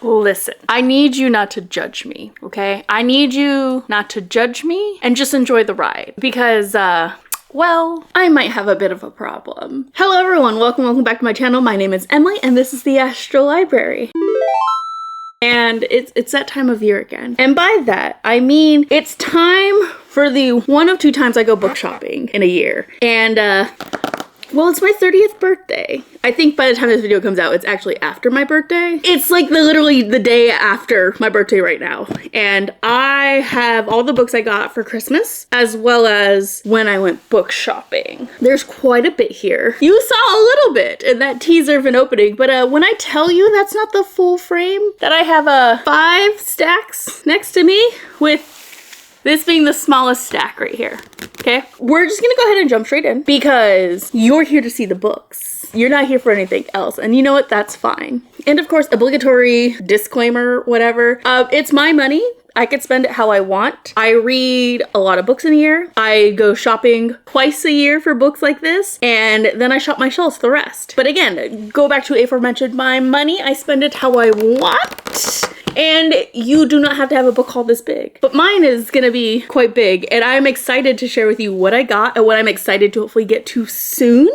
Listen, I need you not to judge me, okay? I need you not to judge me and just enjoy the ride because, well, I might have a bit of a problem. Hello everyone, welcome back to my channel. My name is Emily and this is the Astral Library. And it's that time of year again. And by that, I mean it's time for the one of two times I go book shopping in a year. And, well, it's my 30th birthday. I think by the time this video comes out, it's actually after my birthday. It's like literally the day after my birthday right now. And I have all the books I got for Christmas, as well as when I went book shopping. There's quite a bit here. You saw a little bit in that teaser of an opening, but when I tell you that's not the full frame, that I have 5 stacks next to me with this being the smallest stack right here, okay? We're just gonna go ahead and jump straight in because you're here to see the books. You're not here for anything else, and you know what? That's fine. And of course, obligatory disclaimer, whatever. It's my money. I could spend it how I want. I read a lot of books in a year. I go shopping twice a year for books like this, and then I shop my shelves the rest. But again, go back to aforementioned my money. I spend it how I want. And you do not have to have a book haul this big. But mine is gonna be quite big, and I'm excited to share with you what I got and what I'm excited to hopefully get to soon.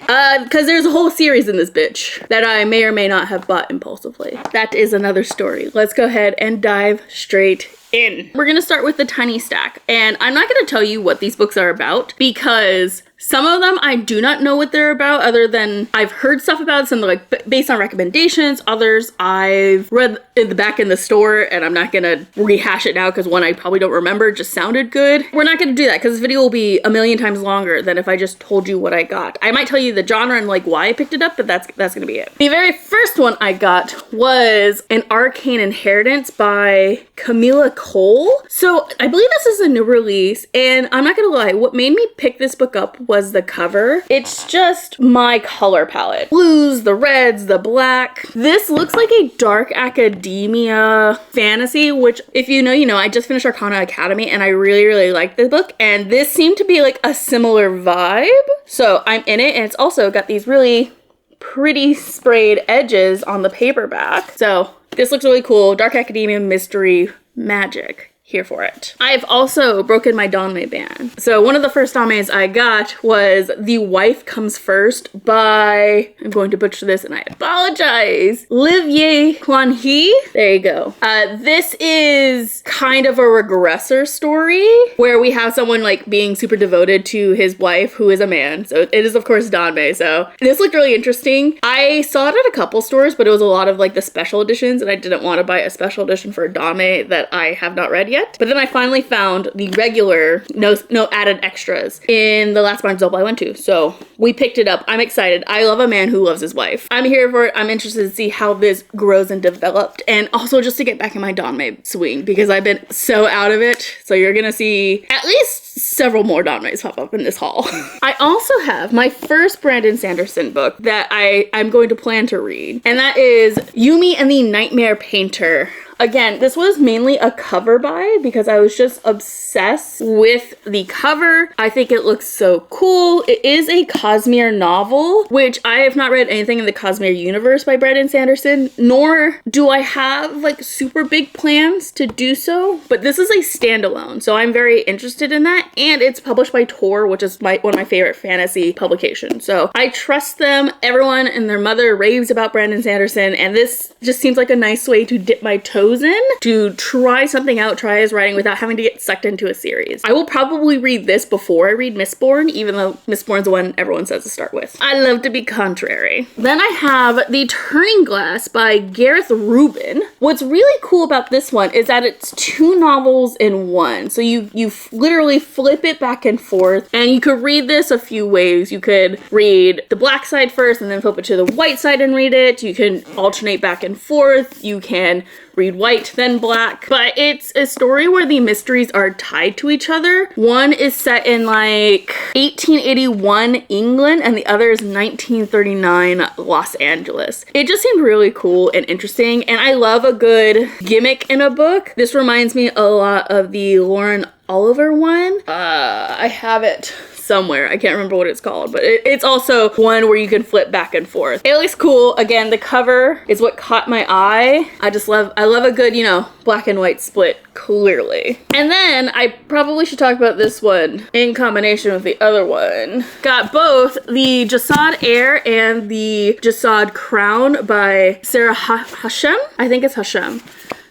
Because there's a whole series in this bitch that I may or may not have bought impulsively. That is another story. Let's go ahead and dive straight in. We're gonna start with the tiny stack, and I'm not gonna tell you what these books are about because some of them I do not know what they're about other than I've heard stuff about some like based on recommendations. Others I've read in the back in the store, and I'm not gonna rehash it now because one I probably don't remember just sounded good. We're not gonna do that because this video will be a million times longer than if I just told you what I got. I might tell you the genre and like why I picked it up, but that's gonna be it. The very first one I got was An Arcane Inheritance by Camilla Cole. So I believe this is a new release, and I'm not gonna lie, what made me pick this book up was the cover. It's just my color palette. Blues, the reds, the black. This looks like a dark academia fantasy, which if you know, you know. I just finished Arcana Academy and I really liked the book, and this seemed to be like a similar vibe. So I'm in it, and it's also got these really pretty sprayed edges on the paperback. So this looks really cool. Dark academia, mystery, magic. Here for it. I've also broken my Danmei ban. So one of the first Danmeis I got was The Wife Comes First by, I'm going to butcher this and I apologize, Liv Ye Kwan Hee. There you go. This is kind of a regressor story where we have someone like being super devoted to his wife who is a man. So it is of course Danmei. So this looked really interesting. I saw it at a couple stores, but it was a lot of like the special editions, and I didn't want to buy a special edition for a Danmei that I have not read yet. But then I finally found the regular, no added extras in the last Barnes & Noble I went to. So we picked it up. I'm excited. I love a man who loves his wife. I'm here for it. I'm interested to see how this grows and developed. And also just to get back in my Danmei swing because I've been so out of it. So you're gonna see at least several more Danmeis pop up in this haul. I also have my first Brandon Sanderson book that I'm going to plan to read. And that is Yumi and the Nightmare Painter. Again, this was mainly a cover buy because I was just obsessed with the cover. I think it looks so cool. It is a Cosmere novel, which I have not read anything in the Cosmere universe by Brandon Sanderson, nor do I have like super big plans to do so, but this is a standalone, so I'm very interested in that, and it's published by Tor, which is one of my favorite fantasy publications, so I trust them. Everyone and their mother raves about Brandon Sanderson, and this just seems like a nice way to dip my toes in, to try something out, try his writing without having to get sucked into a series. I will probably read this before I read Mistborn, even though Mistborn's the one everyone says to start with. I love to be contrary. Then I have The Turning Glass by Gareth Rubin. What's really cool about this one is that it's 2 novels in one. So you literally flip it back and forth, and you could read this a few ways. You could read the black side first and then flip it to the white side and read it. You can alternate back and forth. You can read white, then black. But it's a story where the mysteries are tied to each other. One is set in like 1881 England and the other is 1939 Los Angeles. It just seemed really cool and interesting, and I love a good gimmick in a book. This reminds me a lot of the Lauren Oliver one. I have it somewhere. I can't remember what it's called, but it's also one where you can flip back and forth. It looks cool. Again, the cover is what caught my eye. I love a good, you know, black and white split, clearly. And then I probably should talk about this one in combination with the other one. Got both the Jasad Heir and the Jasad Crown by Sarah Hashem. I think it's Hashem.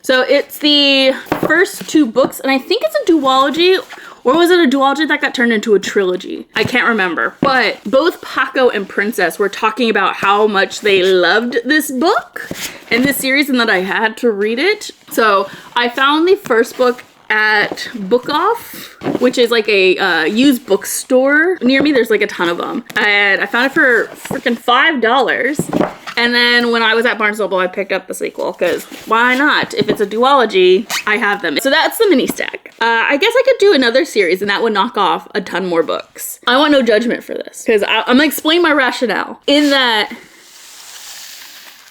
So it's the first 2 books, and I think it's a duology, or was it a duology that got turned into a trilogy? I can't remember. But both Paco and Princess were talking about how much they loved this book and this series, and that I had to read it. So I found the first book at Book Off, which is like a used bookstore near me. There's like a ton of them, and I found it for freaking $5. And then when I was at Barnes & Noble, I picked up the sequel, because why not? If it's a duology, I have them. So that's the mini stack. I guess I could do another series, and that would knock off a ton more books. I want no judgment for this, because I'm gonna explain my rationale. In that,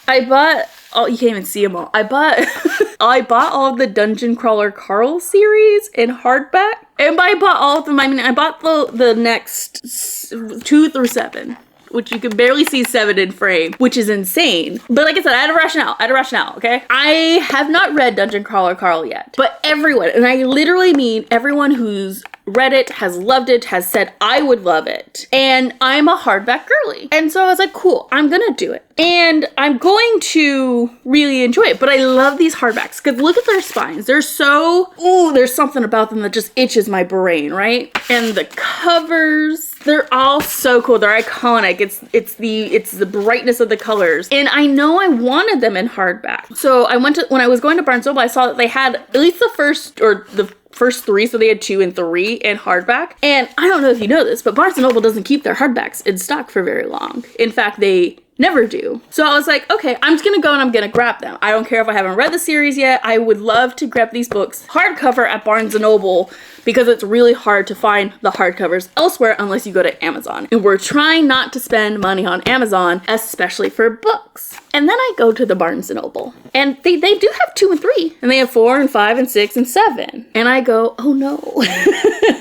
I bought, oh, you can't even see them all. I bought all of the Dungeon Crawler Carl series in hardback. And I bought all of them. I mean, I bought the next 2 through 7. Which you can barely see 7 in frame, which is insane. But like I said, I had a rationale, okay? I have not read Dungeon Crawler Carl yet, but everyone, and I literally mean everyone who's read it, has loved it, has said I would love it. And I'm a hardback girly. And so I was like, cool, I'm gonna do it. And I'm going to really enjoy it. But I love these hardbacks, because look at their spines. They're so, ooh, there's something about them that just itches my brain, right? And the covers, they're all so cool. They're iconic. It's the brightness of the colors. And I know I wanted them in hardback. So when I was going to Barnes & Noble, I saw that they had at least the first 3, so they had 2 and 3 in hardback. And I don't know if you know this, but Barnes & Noble doesn't keep their hardbacks in stock for very long. In fact, they never do. So I was like, okay, I'm just gonna go and I'm gonna grab them. I don't care if I haven't read the series yet. I would love to grab these books hardcover at Barnes & Noble, because it's really hard to find the hardcovers elsewhere unless you go to Amazon. And we're trying not to spend money on Amazon, especially for books. And then I go to the Barnes & Noble, and they do have 2 and 3, and they have 4 and 5 and 6 and 7. And I go, oh no.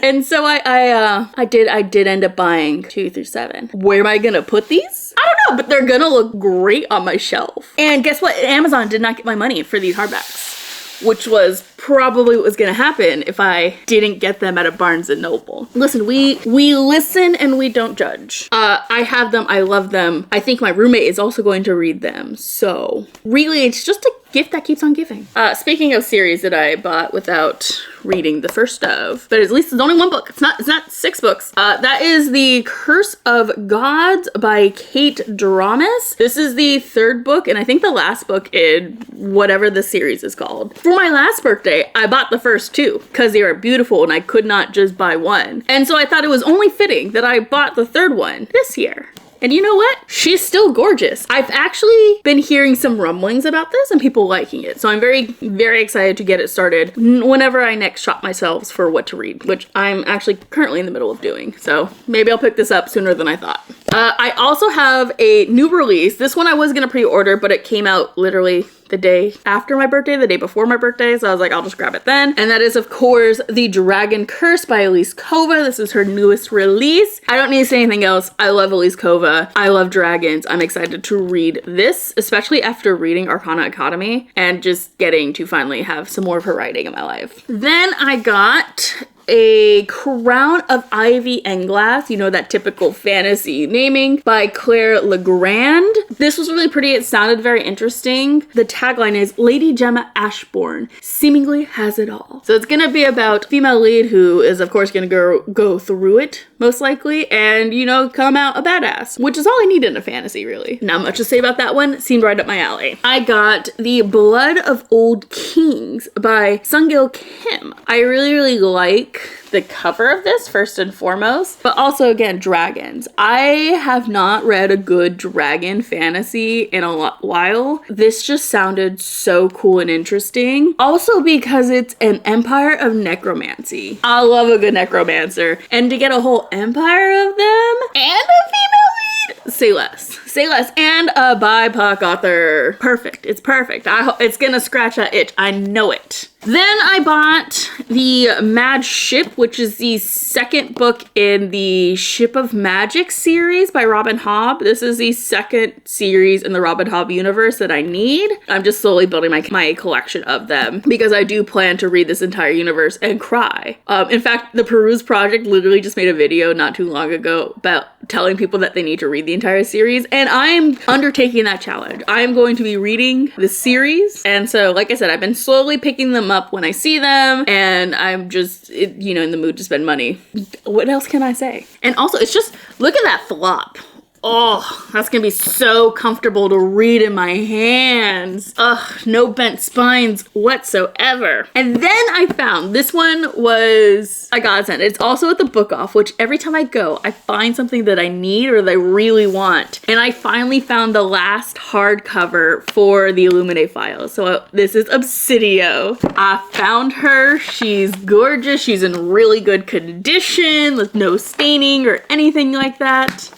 And so I did end up buying 2 through 7. Where am I gonna put these? I don't know, but they're gonna look great on my shelf. And guess what? Amazon did not get my money for these hardbacks, which was probably what was gonna happen if I didn't get them at a Barnes & Noble. Listen, we listen and we don't judge. I have them, I love them. I think my roommate is also going to read them. So really, it's just a gift that keeps on giving. Speaking of series that I bought without reading the first of, but at least it's only 1 book. It's not 6 books. That is The Curse of Gods by Kate Dramas. This is the 3rd book, and I think the last book in whatever the series is called. For my last birthday, I bought the first 2 because they were beautiful and I could not just buy one. And so I thought it was only fitting that I bought the 3rd one this year. And you know what? She's still gorgeous. I've actually been hearing some rumblings about this and people liking it. So I'm very, very excited to get it started whenever I next shop myself for what to read, which I'm actually currently in the middle of doing. So maybe I'll pick this up sooner than I thought. I also have a new release. This one I was gonna pre-order, but it came out literally the day after my birthday, the day before my birthday, so I was like, I'll just grab it then. And that is, of course, The Dragon Curse by Elise Kova. This is her newest release. I don't need to say anything else. I love Elise Kova. I love dragons. I'm excited to read this, especially after reading Arcana Academy and just getting to finally have some more of her writing in my life. Then I got a Crown of Ivy and Glass, you know, that typical fantasy naming, by Claire Legrand. This was really pretty. It sounded very interesting. The tagline is, Lady Gemma Ashbourne seemingly has it all. So it's gonna be about female lead who is, of course, gonna go through it, most likely, and, you know, come out a badass, which is all I need in a fantasy, really. Not much to say about that one. Seemed right up my alley. I got The Blood of Old Kings by Sungil Kim. I really, really like the cover of this, first and foremost, but also, again, dragons. I have not read a good dragon fantasy in a while. This just sounded so cool and interesting. Also because it's an empire of necromancy. I love a good necromancer. And to get a whole empire of them and a female lead Say less. Say less. And a BIPOC author. Perfect. It's perfect. It's gonna scratch that itch. I know it. Then I bought the Mad Ship, which is the second book in the Ship of Magic series by Robin Hobb. This is the second series in the Robin Hobb universe that I need. I'm just slowly building my collection of them because I do plan to read this entire universe and cry. In fact, the Peruse Project literally just made a video not too long ago about telling people that they need to read the entire series, and I'm undertaking that challenge. I am going to be reading the series, and so like I said, I've been slowly picking them up when I see them, and I'm just, in the mood to spend money. What else can I say? And also, it's just, look at that flop. Oh, that's gonna be so comfortable to read in my hands. Ugh, no bent spines whatsoever. And then I found, this one was a godsend. It's also at the Book Off, which every time I go, I find something that I need or that I really want. And I finally found the last hardcover for the Illuminae files. So this is Obsidio. I found her. She's gorgeous. She's in really good condition with no staining or anything like that.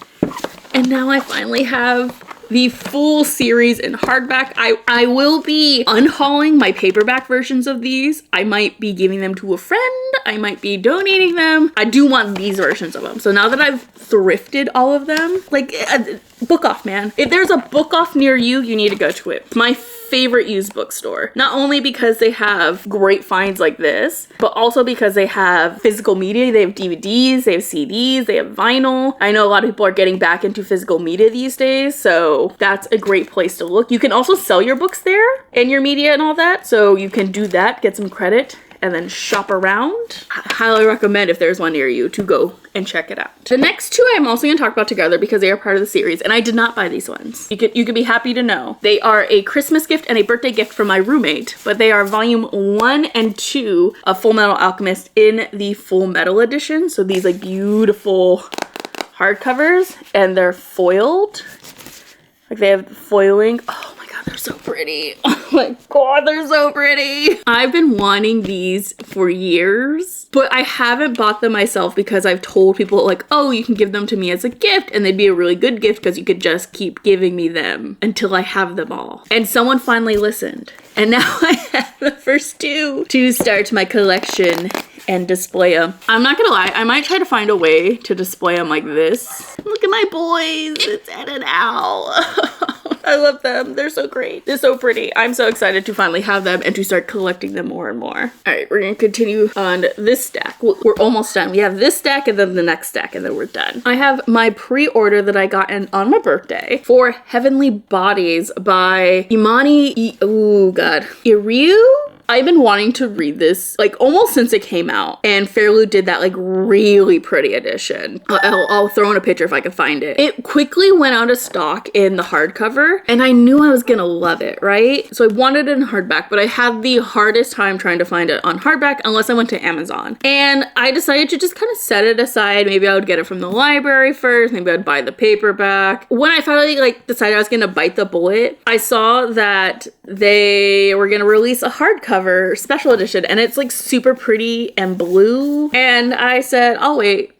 And now I finally have the full series in hardback. I will be unhauling my paperback versions of these. I might be giving them to a friend. I might be donating them. I do want these versions of them. So now that I've thrifted all of them, like, Book Off, man. If there's a Book Off near you, you need to go to it. It's my favorite used bookstore. Not only because they have great finds like this, but also because they have physical media. They have DVDs, they have CDs, they have vinyl. I know a lot of people are getting back into physical media these days, so that's a great place to look. You can also sell your books there and your media and all that, so you can do that, get some credit, and then shop around. I highly recommend, if there's one near you, to go and check it out. The next two I'm also gonna talk about together because they are part of the series, and I did not buy these ones. You could be happy to know. They are a Christmas gift and a birthday gift from my roommate, but they are volume 1 and 2 of Full Metal Alchemist in the Full Metal edition. So these like beautiful hardcovers, and they're foiled. Like they have foiling. Oh my god, they're so pretty. Oh my god, they're so pretty. I've been wanting these for years, but I haven't bought them myself because I've told people like, oh, you can give them to me as a gift, and they'd be a really good gift because you could just keep giving me them until I have them all. And someone finally listened. And now I have the first two to start my collection and display them. I'm not gonna lie, I might try to find a way to display them like this. Look at my boys, it's Ed and Al. I love them, they're so great. They're so pretty. I'm so excited to finally have them and to start collecting them more and more. All right, we're gonna continue on this stack. We're almost done. We have this stack and then the next stack and then we're done. I have my pre-order that I got on my birthday for Heavenly Bodies by Imani, Iriu? I've been wanting to read this like almost since it came out, and Fairloo did that like really pretty edition. I'll throw in a picture if I can find it. It quickly went out of stock in the hardcover, and I knew I was gonna love it, right? So I wanted it in hardback, but I had the hardest time trying to find it on hardback unless I went to Amazon. And I decided to just kind of set it aside. Maybe I would get it from the library first, maybe I'd buy the paperback. When I finally like decided I was gonna bite the bullet, I saw that they were gonna release a hardcover special edition, and it's like super pretty and blue, and I said I'll wait.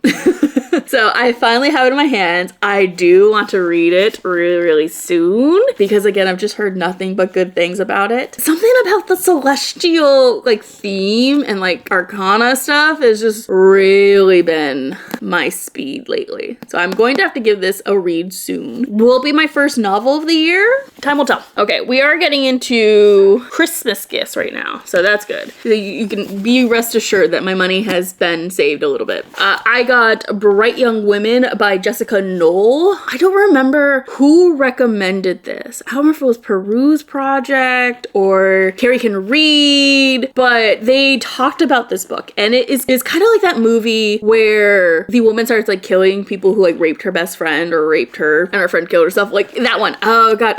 So I finally have it in my hands. I do want to read it really soon because again, I've just heard nothing but good things about it. Something about the celestial like theme and like arcana stuff has just really been my speed lately. So I'm going to have to give this a read soon. Will it be my first novel of the year? Time will tell. Okay, we are getting into Christmas gifts right now, so that's good. You can be rest assured that my money has been saved a little bit. I got Bright Young Women by Jessica Knoll. I don't remember who recommended this. I don't remember if it was Peruse Project or Carrie Can Read, but they talked about this book, and it's kind of like that movie where the woman starts like killing people who like raped her best friend or raped her and her friend killed herself. Like that one. Oh god,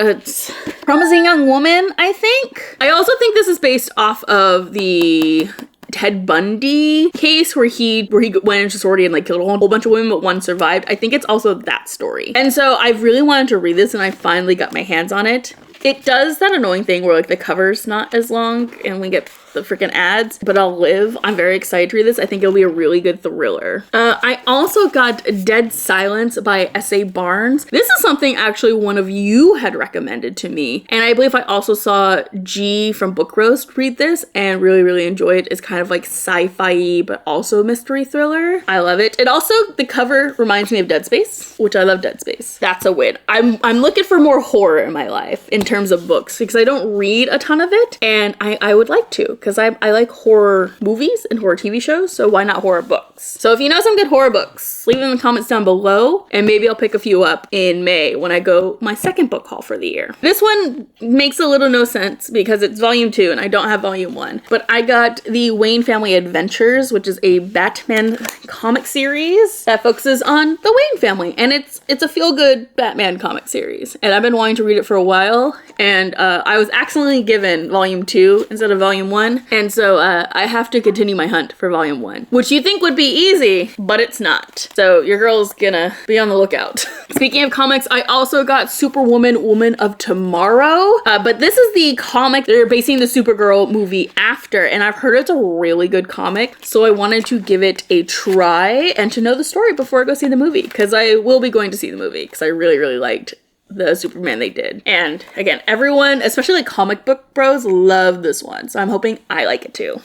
Promising Young Woman, I think. I also think this is based off of the Ted Bundy case where he went into sorority and like killed a whole bunch of women, but one survived. I think it's also that story. And so I've really wanted to read this, and I finally got my hands on it. It does that annoying thing where like the cover's not as long and we get the freaking ads, but I'll live. I'm very excited to read this. I think it'll be a really good thriller. I also got Dead Silence by S.A. Barnes. This is something actually one of you had recommended to me. And I believe I also saw G from Book Roast read this and really enjoyed it. It's kind of like sci-fi, but also mystery thriller. I love it. It also, the cover reminds me of Dead Space, which I love Dead Space. That's a win. I'm looking for more horror in my life in terms of books because I don't read a ton of it and I would like to because I like horror movies and horror TV shows, so why not horror books? So if you know some good horror books, leave them in the comments down below and maybe I'll pick a few up in May when I go my second book haul for the year. This one makes a little no sense because it's volume 2 and I don't have volume 1, but I got the Wayne Family Adventures, which is a Batman comic series that focuses on the Wayne family, and it's a feel-good Batman comic series, and I've been wanting to read it for a while, and I was accidentally given volume 2 instead of volume 1, and so I have to continue my hunt for volume 1, which you think would be easy, but it's not. So your girl's gonna be on the lookout. Speaking of comics, I also got Superwoman Woman of Tomorrow, but this is the comic they're basing the Supergirl movie after, and I've heard it's a really good comic, so I wanted to give it a try and to know the story before I go see the movie, because I will be going to see the movie because I really liked the Superman they did. And again, everyone, especially like comic book bros, love this one, so I'm hoping I like it too.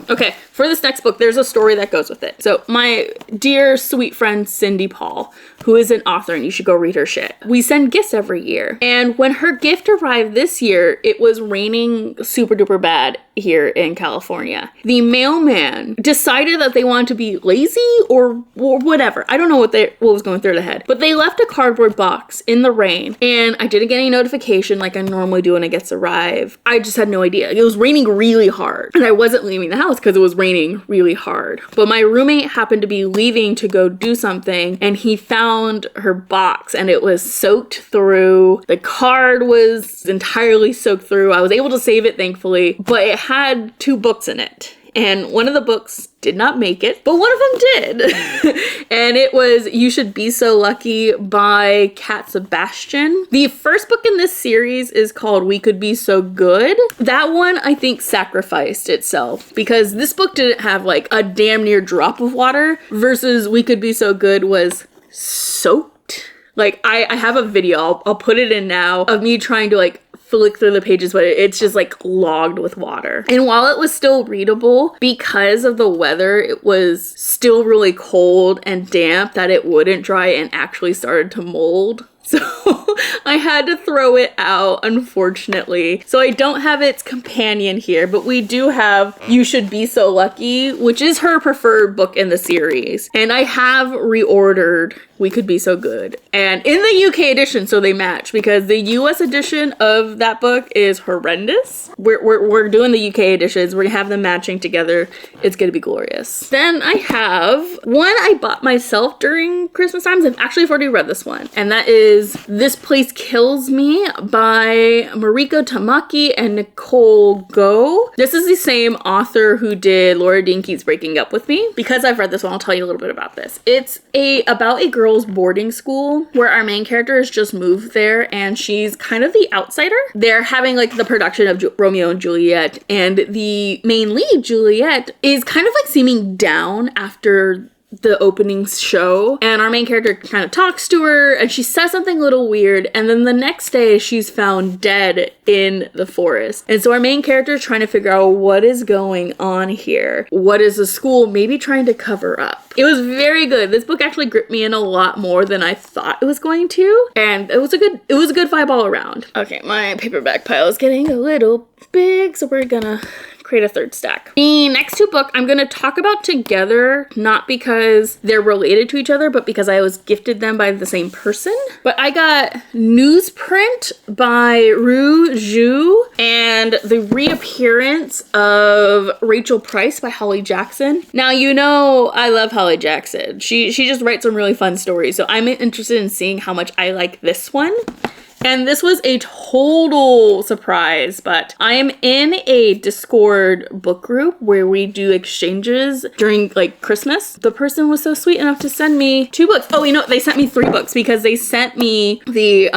Okay, for this next book, there's a story that goes with it. So my dear sweet friend Cindy Paul, who is an author and you should go read her shit, we send gifts every year. And when her gift arrived this year, it was raining super duper bad here in California. The mailman decided that they wanted to be lazy or whatever. I don't know what was going through their head, but they left a cardboard box in the rain and I didn't get any notification like I normally do when it gets arrived. I just had no idea. It was raining really hard and I wasn't leaving the house because it was raining really hard. But my roommate happened to be leaving to go do something and he found her box and it was soaked through. The card was entirely soaked through. I was able to save it thankfully, but it had 2 books in it. And one of the books did not make it, but one of them did. And it was You Should Be So Lucky by Cat Sebastian. The first book in this series is called We Could Be So Good. That one, I think, sacrificed itself because this book didn't have like a damn near drop of water versus We Could Be So Good was soaked. Like I have a video, I'll put it in now, of me trying to like flick through the pages, but it's just like logged with water. And while it was still readable, because of the weather, it was still really cold and damp that it wouldn't dry and actually started to mold. So I had to throw it out, unfortunately. So I don't have its companion here, but we do have You Should Be So Lucky, which is her preferred book in the series. And I have reordered We Could Be So Good. And in the UK edition, so they match, because the US edition of that book is horrendous. We're doing the UK editions. We're gonna have them matching together. It's gonna be glorious. Then I have one I bought myself during Christmas times. I've already read this one. And that is This Place Kills Me by Mariko Tamaki and Nicole Go. This is the same author who did Laura Dinkey's Breaking Up With Me. Because I've read this one, I'll tell you a little bit about this. It's about a girls' boarding school where our main character has just moved there and she's kind of the outsider. They're having like the production of Romeo and Juliet, and the main lead, Juliet, is kind of like seeming down after the opening show, and our main character kind of talks to her and she says something a little weird, and then the next day she's found dead in the forest. And so our main character is trying to figure out what is going on here. What is the school maybe trying to cover up? It was very good. This book actually gripped me in a lot more than I thought it was going to, and it was a good vibe all around. Okay, my paperback pile is getting a little big, so we're gonna create a third stack. The next 2 books I'm gonna talk about together, not because they're related to each other, but because I was gifted them by the same person. But I got Newsprint by Ru Zhu and the reappearance of Rachel Price by Holly Jackson. Now, you know I love Holly Jackson. She just writes some really fun stories, so I'm interested in seeing how much I like this one. And this was a total surprise, but I am in a Discord book group where we do exchanges during like Christmas. The person was so sweet enough to send me 2 books. Oh, you know, they sent me 3 books because they sent me the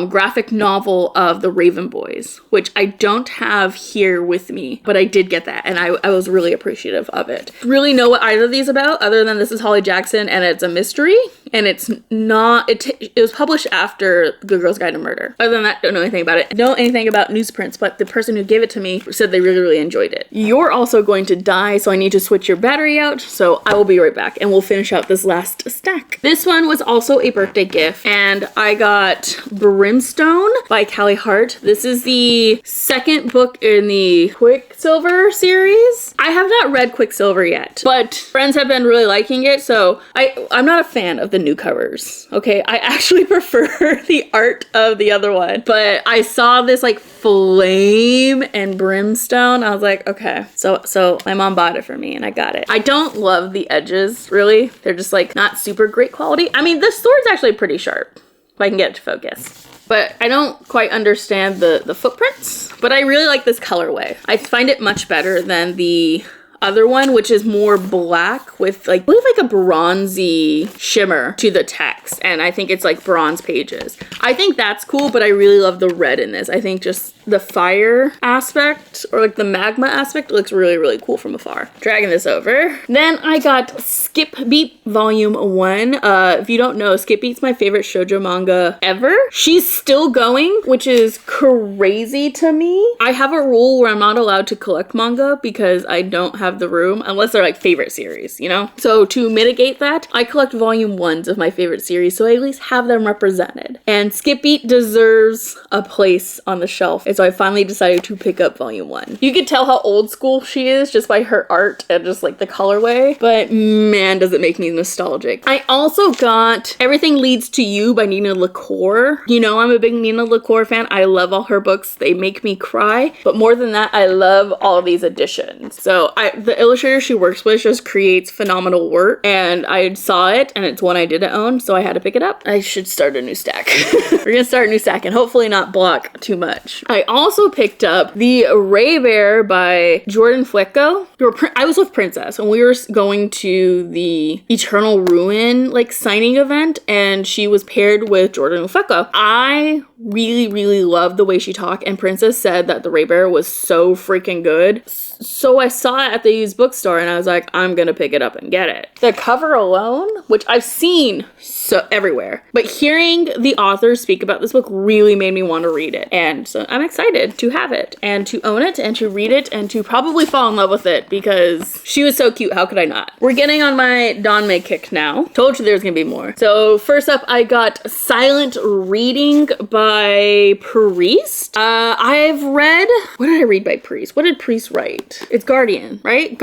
graphic novel of The Raven Boys, which I don't have here with me, but I did get that and I was really appreciative of it. Really know what either of these about other than this is Holly Jackson and it's a mystery and it's not, it was published after Good Girl's Guide to Murder. Other than that, don't know anything about it. Know anything about newsprints, but the person who gave it to me said they really, really enjoyed it. You're also going to die, so I need to switch your battery out, so I will be right back and we'll finish out this last stack. This one was also a birthday gift and I got Brimstone by Callie Hart. This is the second book in the Quicksilver series. I have not read Quicksilver yet, but friends have been really liking it, so I'm not a fan of the new covers, okay? I actually prefer the art of the other one, but I saw this like flame and brimstone. I was like, okay. So my mom bought it for me and I got it. I don't love the edges, really. They're just like not super great quality. I mean, the sword's actually pretty sharp if I can get it to focus. But I don't quite understand the footprints, but I really like this colorway. I find it much better than the other one, which is more black with like, I believe like a bronzy shimmer to the text. And I think it's like bronze pages. I think that's cool, but I really love the red in this. I think just the fire aspect or like the magma aspect looks really, really cool from afar. Dragging this over. Then I got Skip Beat Volume 1. If you don't know, Skip Beat's my favorite shoujo manga ever. She's still going, which is crazy to me. I have a rule where I'm not allowed to collect manga because I don't have the room unless they're like favorite series, you know? So to mitigate that, I collect volume 1s of my favorite series so I at least have them represented. And Skip Beat deserves a place on the shelf. And so I finally decided to pick up volume 1. You could tell how old school she is just by her art and just like the colorway, but man, does it make me nostalgic. I also got Everything Leads to You by Nina LaCour. You know, I'm a big Nina LaCour fan. I love all her books. They make me cry, but more than that, I love all of these editions. So the illustrator she works with just creates phenomenal work, and I saw it and it's one I didn't own, so I had to pick it up. I should start a new stack. We're gonna start a new stack and hopefully not block too much. I also picked up The Ray Bear by Jordan Flecko. I was with Princess and we were going to the Eternal Ruin like signing event and she was paired with Jordan Flecko. I really, really loved the way she talked, and Princess said that The Ray Bear was so freaking good. So I saw it at the used bookstore and I was like, I'm gonna pick it up and get it. The cover alone, which I've seen so everywhere, but hearing the author speak about this book really made me want to read it. And so I'm excited to have it and to own it and to read it and to probably fall in love with it because she was so cute. How could I not? We're getting on my Danmei kick now. Told you there's gonna be more. So first up, I got Silent Reading by Priest. I've read, what did I read by Priest? What did Priest write? It's Guardian, right?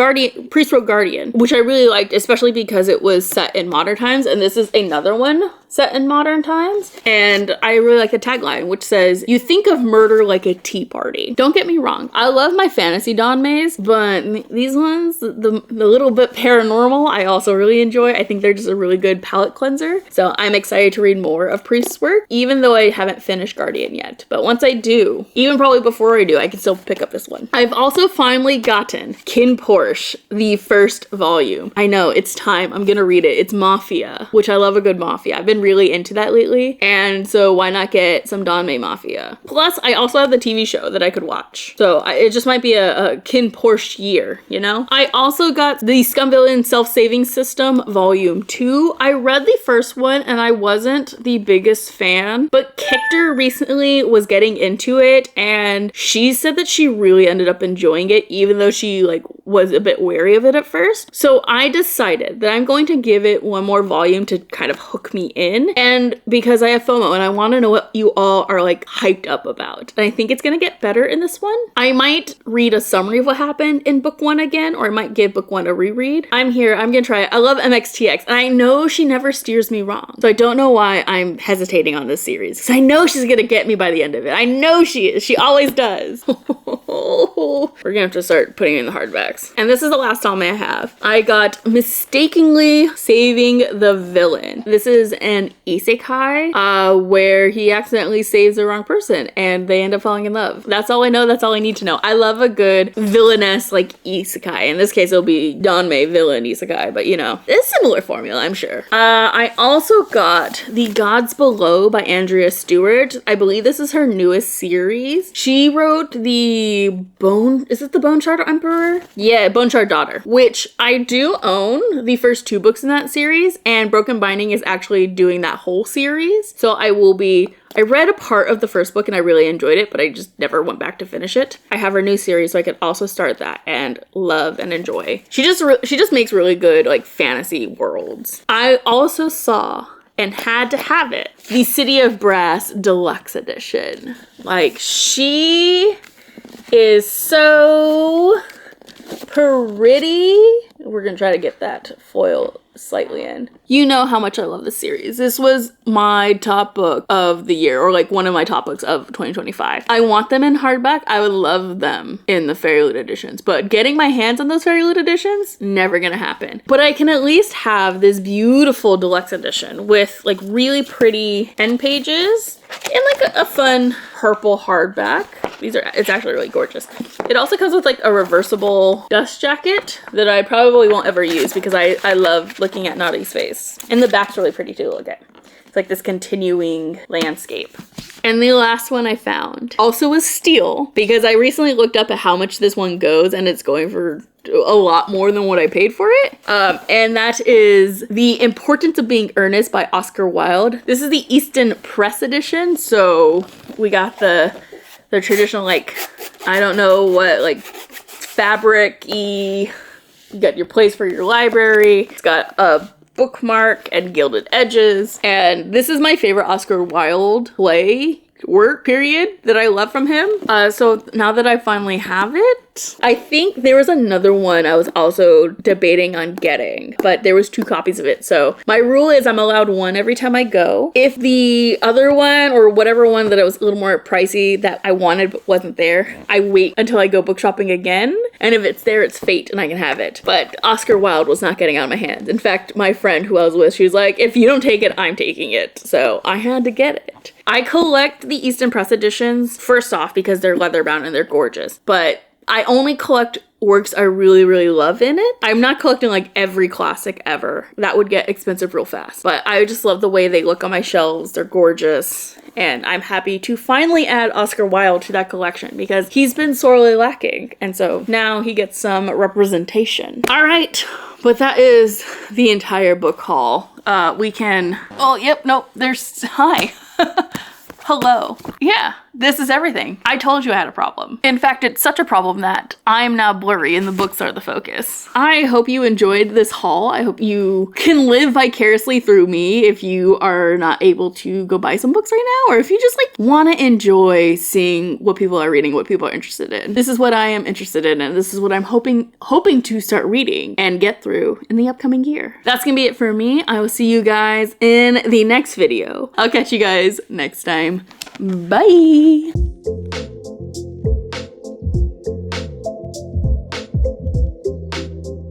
Priest wrote Guardian, which I really liked, especially because it was set in modern times, and this is another one set in modern times. And I really like the tagline, which says, "You think of murder like a tea party." Don't get me wrong, I love my fantasy Danmeis, but these ones, the little bit paranormal, I also really enjoy. I think they're just a really good palate cleanser. So I'm excited to read more of Priest's work, even though I haven't finished Guardian yet. But once I do, even probably before I do, I can still pick up this one. I've also finally gotten KinnPorsche, the first volume. I know, it's time. I'm gonna read it. It's Mafia, which I love a good Mafia. I've been really into that lately, and so why not get some Danmei Mafia? Plus, I also have the TV show that I could watch. So it just might be a KinnPorsche year, you know? I also got the Scumvillain Self-Saving System Volume 2. I read the first one and I wasn't the biggest fan, but Kector recently was getting into it and she said that she really ended up enjoying it, even though she like was a bit wary of it at first. So I decided that I'm going to give it one more volume to kind of hook me in, and because I have FOMO and I want to know what you all are like hyped up about. And I think it's gonna get better in this one. I might read a summary of what happened in book 1 again, or I might give book 1 a reread. I'm here, I'm gonna try it. I love MXTX and I know she never steers me wrong. So I don't know why I'm hesitating on this series, because I know she's gonna get me by the end of it. I know she is. She always does. Oh, we're gonna have to start putting in the hardbacks. And this is the last Tome I have. I got Mistakenly Saving the Villain. This is an isekai where he accidentally saves the wrong person and they end up falling in love. That's all I know. That's all I need to know. I love a good villainess like isekai. In this case, it'll be Danmei villain isekai, but you know, it's a similar formula, I'm sure. I also got The Gods Below by Andrea Stewart. I believe this is her newest series. She wrote the is it the Bone Shard Emperor? Yeah, Bone Shard Daughter, which I do own the first 2 books in that series, and Broken Binding is actually doing that whole series. So I read a part of the first book and I really enjoyed it, but I just never went back to finish it. I have her new series, so I could also start that and love and enjoy. She just makes really good like fantasy worlds. I also saw and had to have it, the City of Brass Deluxe Edition. Like, she is so pretty. We're gonna try to get that foil slightly in. You know how much I love this series. This was my top book of the year, or like one of my top books of 2025. I want them in hardback. I would love them in the Fairy Loot editions, but getting my hands on those Fairy Loot editions, never gonna happen. But I can at least have this beautiful deluxe edition with like really pretty end pages and like a fun purple hardback. It's actually really gorgeous. It also comes with like a reversible dust jacket that I probably won't ever use because I love looking at Naughty's face. And the back's really pretty too, look at. It's like this continuing landscape. And the last one I found also was Steel, because I recently looked up at how much this one goes and it's going for a lot more than what I paid for it. And that is The Importance of Being Earnest by Oscar Wilde. This is the Easton Press edition, so we got the traditional, like, I don't know what, like, fabric-y, you got your place for your library. It's got a bookmark and gilded edges. And this is my favorite Oscar Wilde work period that I love from him. So now that I finally have it, I think there was another one I was also debating on getting, but there was 2 copies of it. So my rule is I'm allowed 1 every time I go. If the other one or whatever one that was a little more pricey that I wanted but wasn't there, I wait until I go book shopping again. And if it's there, it's fate and I can have it. But Oscar Wilde was not getting out of my hands. In fact, my friend who I was with, she was like, if you don't take it, I'm taking it. So I had to get it. I collect the Easton Press editions, first off, because they're leather bound and they're gorgeous. But I only collect works I really, really love in it. I'm not collecting like every classic ever. That would get expensive real fast. But I just love the way they look on my shelves. They're gorgeous. And I'm happy to finally add Oscar Wilde to that collection because he's been sorely lacking. And so now he gets some representation. All right, but that is the entire book haul. Hi. Hello. Yeah, this is everything. I told you I had a problem. In fact, it's such a problem that I'm now blurry and the books are the focus. I hope you enjoyed this haul. I hope you can live vicariously through me if you are not able to go buy some books right now, or if you just like want to enjoy seeing what people are reading, what people are interested in. This is what I am interested in, and this is what I'm hoping to start reading and get through in the upcoming year. That's gonna be it for me. I will see you guys in the next video. I'll catch you guys next time. Bye!